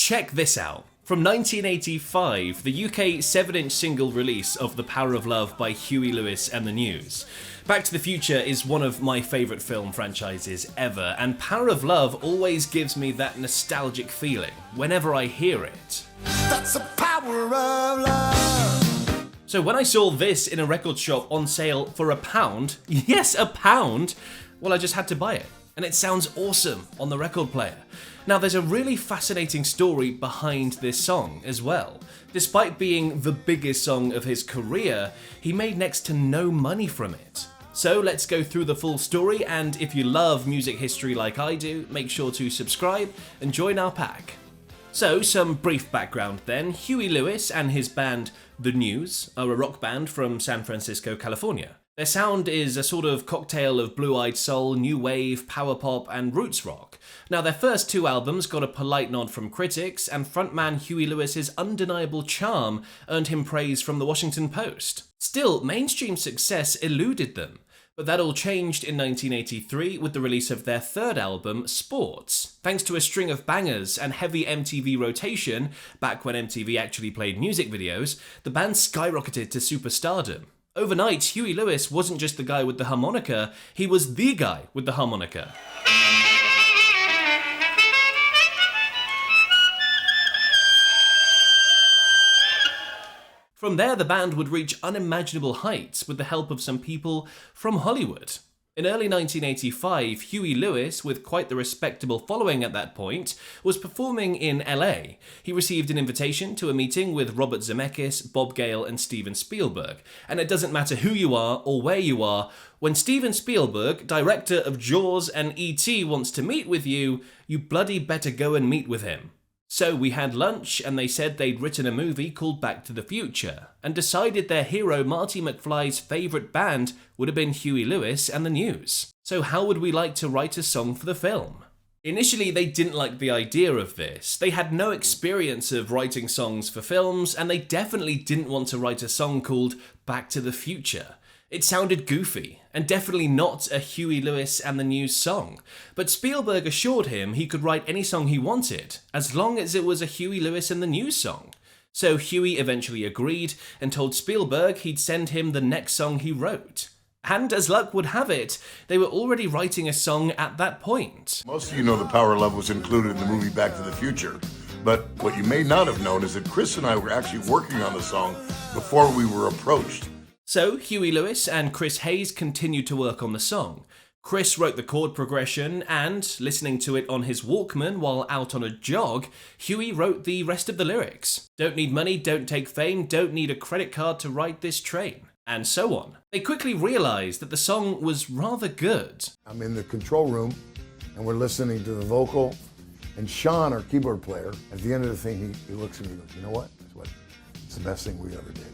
Check this out. From 1985, the UK 7-inch single release of The Power of Love by Huey Lewis and the News. Back to the Future is one of my favourite film franchises ever, and Power of Love always gives me that nostalgic feeling whenever I hear it. That's the power of love. So when I saw this in a record shop on sale for £1, yes, £1, well, I just had to buy it. And it sounds awesome on the record player. Now, there's a really fascinating story behind this song as well. Despite being the biggest song of his career, he made next to no money from it. So let's go through the full story, and if you love music history like I do, make sure to subscribe and join our pack. So, some brief background then. Huey Lewis and his band The News are a rock band from San Francisco, California. Their sound is a sort of cocktail of blue-eyed soul, new wave, power pop, and roots rock. Now, their first 2 albums got a polite nod from critics, and frontman Huey Lewis's undeniable charm earned him praise from the Washington Post. Still, mainstream success eluded them, but that all changed in 1983 with the release of their 3rd album, Sports. Thanks to a string of bangers and heavy MTV rotation, back when MTV actually played music videos, the band skyrocketed to superstardom. Overnight, Huey Lewis wasn't just the guy with the harmonica, he was the guy with the harmonica. From there, the band would reach unimaginable heights with the help of some people from Hollywood. In early 1985, Huey Lewis, with quite the respectable following at that point, was performing in LA. He received an invitation to a meeting with Robert Zemeckis, Bob Gale, and Steven Spielberg. And it doesn't matter who you are or where you are, when Steven Spielberg, director of Jaws and E.T., wants to meet with you, you bloody better go and meet with him. So we had lunch, and they said they'd written a movie called Back to the Future, and decided their hero Marty McFly's favourite band would have been Huey Lewis and the News. So how would we like to write a song for the film? Initially, they didn't like the idea of this. They had no experience of writing songs for films, and they definitely didn't want to write a song called Back to the Future. It sounded goofy, and definitely not a Huey Lewis and the News song, but Spielberg assured him he could write any song he wanted, as long as it was a Huey Lewis and the News song. So Huey eventually agreed, and told Spielberg he'd send him the next song he wrote. And as luck would have it, they were already writing a song at that point. Most of you know The Power of Love was included in the movie Back to the Future, but what you may not have known is that Chris and I were actually working on the song before we were approached. So, Huey Lewis and Chris Hayes continued to work on the song. Chris wrote the chord progression, and, listening to it on his Walkman while out on a jog, Huey wrote the rest of the lyrics. Don't need money, don't take fame, don't need a credit card to ride this train. And so on. They quickly realised that the song was rather good. I'm in the control room, and we're listening to the vocal, and Sean, our keyboard player, at the end of the thing, he looks at me and goes, "You know what? It's the best thing we ever did."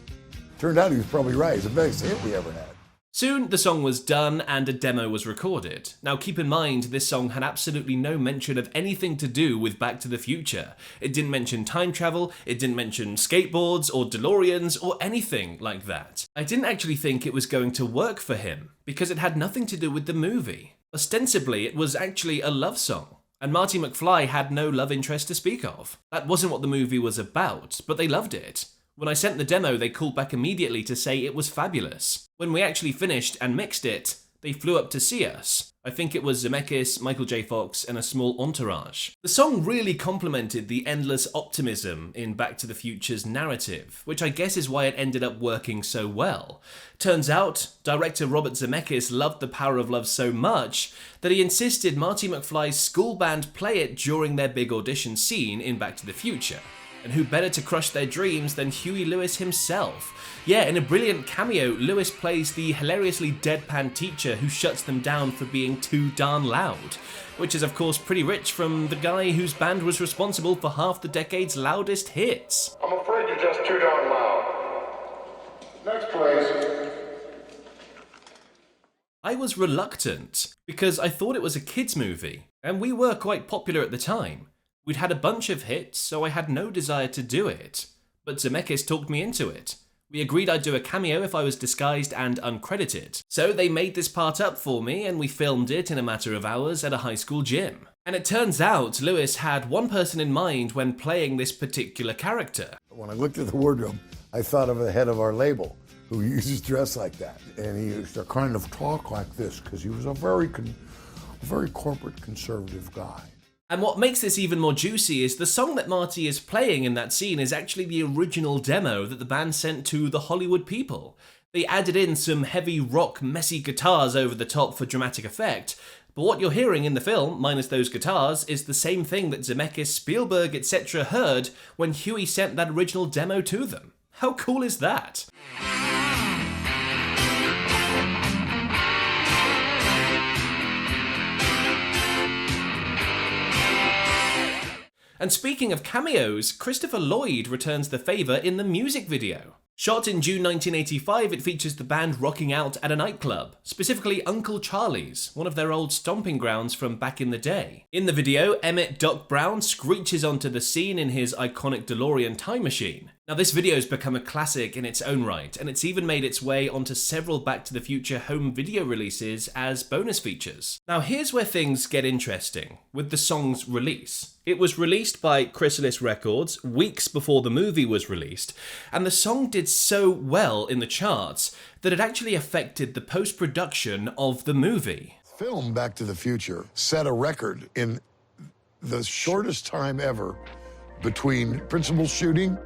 Turned out he was probably right. It's the best hit we ever had. Soon, the song was done and a demo was recorded. Now keep in mind, this song had absolutely no mention of anything to do with Back to the Future. It didn't mention time travel, it didn't mention skateboards or DeLoreans or anything like that. I didn't actually think it was going to work for him, because it had nothing to do with the movie. Ostensibly, it was actually a love song, and Marty McFly had no love interest to speak of. That wasn't what the movie was about, but they loved it. When I sent the demo, they called back immediately to say it was fabulous. When we actually finished and mixed it, they flew up to see us. I think it was Zemeckis, Michael J. Fox, and a small entourage. The song really complemented the endless optimism in Back to the Future's narrative, which I guess is why it ended up working so well. Turns out, director Robert Zemeckis loved The Power of Love so much that he insisted Marty McFly's school band play it during their big audition scene in Back to the Future. And who better to crush their dreams than Huey Lewis himself? Yeah, in a brilliant cameo, Lewis plays the hilariously deadpan teacher who shuts them down for being too darn loud, which is of course pretty rich from the guy whose band was responsible for half the decade's loudest hits. I'm afraid you're just too darn loud. Next, please. I was reluctant, because I thought it was a kids' movie, and we were quite popular at the time. We'd had a bunch of hits, so I had no desire to do it. But Zemeckis talked me into it. We agreed I'd do a cameo if I was disguised and uncredited. So they made this part up for me, and we filmed it in a matter of hours at a high school gym. And it turns out Lewis had one person in mind when playing this particular character. When I looked at the wardrobe, I thought of the head of our label, who used to dress like that. And he used to kind of talk like this, because he was a very corporate conservative guy. And what makes this even more juicy is the song that Marty is playing in that scene is actually the original demo that the band sent to the Hollywood people. They added in some heavy rock, messy guitars over the top for dramatic effect, but what you're hearing in the film, minus those guitars, is the same thing that Zemeckis, Spielberg, etc. heard when Huey sent that original demo to them. How cool is that? And speaking of cameos, Christopher Lloyd returns the favour in the music video. Shot in June 1985, it features the band rocking out at a nightclub, specifically Uncle Charlie's, one of their old stomping grounds from back in the day. In the video, Emmett Doc Brown screeches onto the scene in his iconic DeLorean time machine. Now this video's become a classic in its own right, and it's even made its way onto several Back to the Future home video releases as bonus features. Now here's where things get interesting, with the song's release. It was released by Chrysalis Records weeks before the movie was released, and the song did so well in the charts that it actually affected the post-production of the movie. Film Back to the Future set a record in the shortest time ever between principal shooting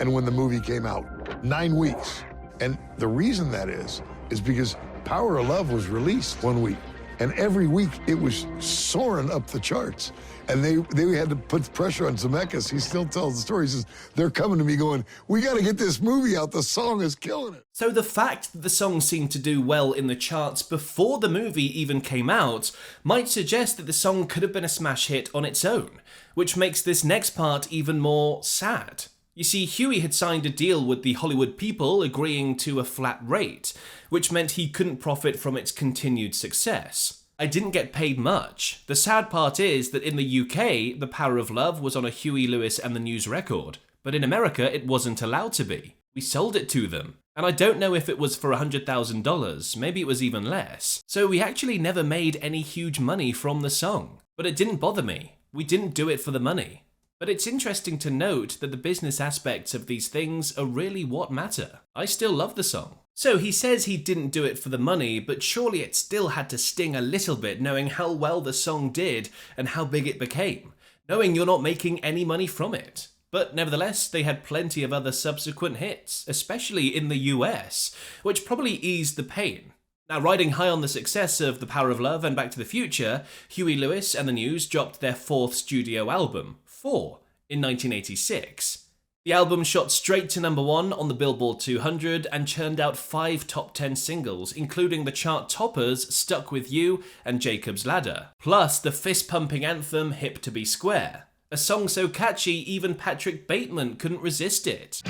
and when the movie came out. 9 weeks. And the reason that is because Power of Love was released 1 week. And every week it was soaring up the charts. And they had to put pressure on Zemeckis. He still tells the story. He says, they're coming to me going, we got to get this movie out. The song is killing it. So the fact that the song seemed to do well in the charts before the movie even came out might suggest that the song could have been a smash hit on its own, which makes this next part even more sad. You see, Huey had signed a deal with the Hollywood people agreeing to a flat rate, which meant he couldn't profit from its continued success. I didn't get paid much. The sad part is that in the UK, The Power of Love was on a Huey Lewis and the News record, but in America it wasn't allowed to be. We sold it to them. And I don't know if it was for $100,000, maybe it was even less. So we actually never made any huge money from the song. But it didn't bother me. We didn't do it for the money. But it's interesting to note that the business aspects of these things are really what matter. I still love the song. So he says he didn't do it for the money, but surely it still had to sting a little bit knowing how well the song did and how big it became, knowing you're not making any money from it. But nevertheless, they had plenty of other subsequent hits, especially in the US, which probably eased the pain. Now, riding high on the success of The Power of Love and Back to the Future, Huey Lewis and the News dropped their fourth studio album, 4, in 1986. The album shot straight to #1 on the Billboard 200 and churned out 5 top 10 singles, including the chart toppers Stuck With You and Jacob's Ladder, plus the fist-pumping anthem Hip to Be Square, a song so catchy even Patrick Bateman couldn't resist it.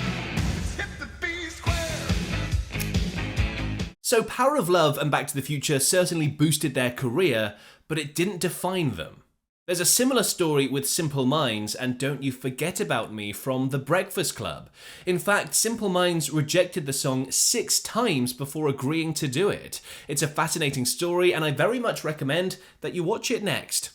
So Power of Love and Back to the Future certainly boosted their career, but it didn't define them. There's a similar story with Simple Minds and Don't You Forget About Me from The Breakfast Club. In fact, Simple Minds rejected the song 6 times before agreeing to do it. It's a fascinating story and I very much recommend that you watch it next.